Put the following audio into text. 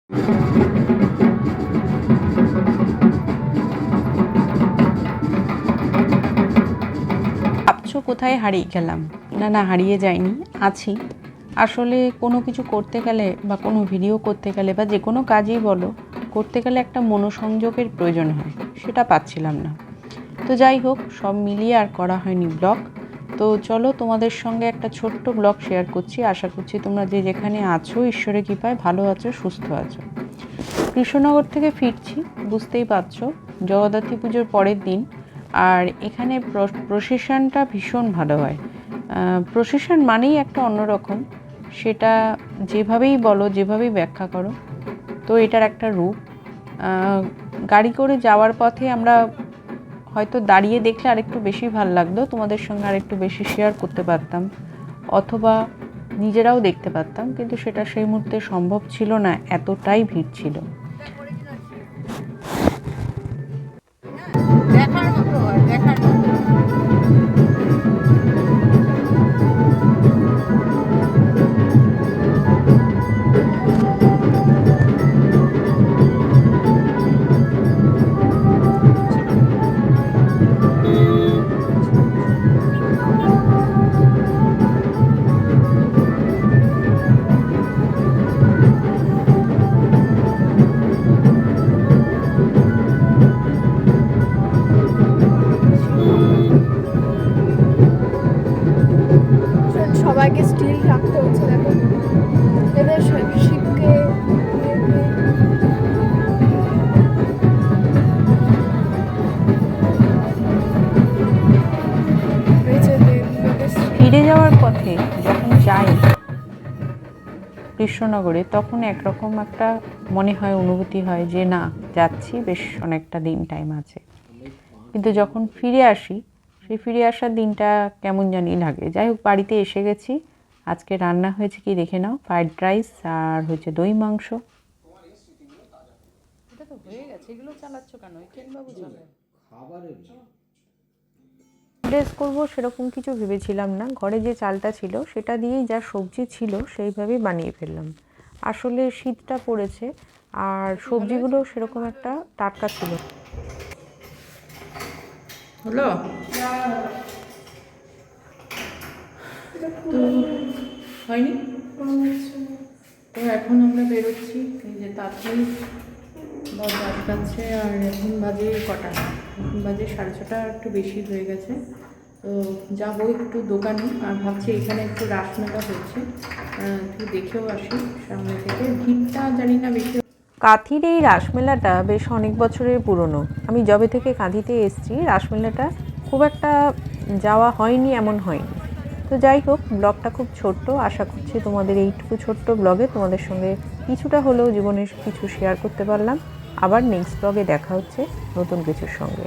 ভাবছো কোথায় হারিয়ে গেলাম? না, হারিয়ে যাইনি, আছি। আসলে কোনো কিছু করতে গেলে বা কোনো ভিডিও করতে গেলে বা যে কোনো কাজই বলো, করতে গেলে একটা মনোসংযোগের প্রয়োজন হয়, সেটা পাচ্ছিলাম না। তো যাই হোক, সব মিলিয়ে আর করা হয়নি ব্লগ। তো চলো তোমাদের সঙ্গে একটা ছোট্ট ব্লগ শেয়ার করছি। আশা করছি তোমরা যে যেখানে আছো ঈশ্বরের কৃপায় ভালো আছো, সুস্থ আছো। কৃষ্ণনগর থেকে ফিরছি, বুঝতেই পারছো, জগদ্ধাত্রী পুজোর পরের দিন। আর এখানে প্রসেশনটা ভীষণ ভালো হয়। প্রসেশন মানেই একটা অন্যরকম, সেটা যেভাবেই বলো, যেভাবেই ব্যাখ্যা করো, তো এটার একটা রূপ। গাড়ি করে যাওয়ার পথে আমরা হয়তো দাঁড়িয়ে দেখলে আরেকটু বেশি ভালো লাগতো, তোমাদের সঙ্গে আরেকটু বেশি শেয়ার করতে পারতাম, অথবা নিজেরাও দেখতে পারতাম, কিন্তু সেটা সেই মুহূর্তে সম্ভব ছিল না, এতটাই ভিড় ছিল। দেখার মতো হয়, দেখার মতো। সবাইকে স্টিল রাখতে হচ্ছে, দেখো এদের শিবকে ফিরে যাওয়ার পথে যখন যাই কৃষ্ণনগরে, তখন একরকম একটা মনে হয়, অনুভূতি হয় যে না, যাচ্ছি, বেশ অনেকটা দিন টাইম আছে। কিন্তু যখন ফিরে আসি, সেই ফিরে আসার দিনটা কেমন জানি লাগে। যাই হোক, বাড়িতে এসে গেছি। আজকে রান্না হয়েছে কি দেখে নাও, ফ্রাইড রাইস আর হয়েছে দই মাংস। এটা তো হয়ে গেছে, এগুলো চালাচ্ছ কেন? বাবু চালায় ড্রেস করবো সেরকম কিছু ভেবেছিলাম না। ঘরে যে চালটা ছিল সেটা দিয়েই যা সবজি ছিল সেইভাবেই বানিয়ে ফেললাম। আসলে শীতটা পড়েছে আর সবজিগুলো সেরকম একটা টাটকা ছিল। হলো তো হয়নি। তো এখন আমরা বেরোচ্ছি, এই যে তাড়াতাড়ি বাজছে, আর এখন বাজে কটা? এখন বাজে 6:30, একটু বেশি হয়ে গেছে। তো যাবো একটু দোকানে, আর ভাবছি এখানে একটু রাসমেলা হচ্ছে, একটু দেখেও আসি সামনে থেকে। ভিড়টা জানি না বেশি। কাঁথির এই রাসমেলাটা বেশ অনেক বছরের পুরনো। আমি যবে থেকে কাঁথিতে এসেছি, রাসমেলাটা খুব একটা যাওয়া হয়নি এমন হয়নি। তো যাই হোক, ব্লগটা খুব ছোট্ট, আশা করছি তোমাদের এইটুকু ছোট্ট ব্লগে তোমাদের সঙ্গে কিছুটা হলেও জীবনের কিছু শেয়ার করতে পারলাম। আবার নেক্সট ব্লগে দেখা হচ্ছে নতুন কিছুর সঙ্গে।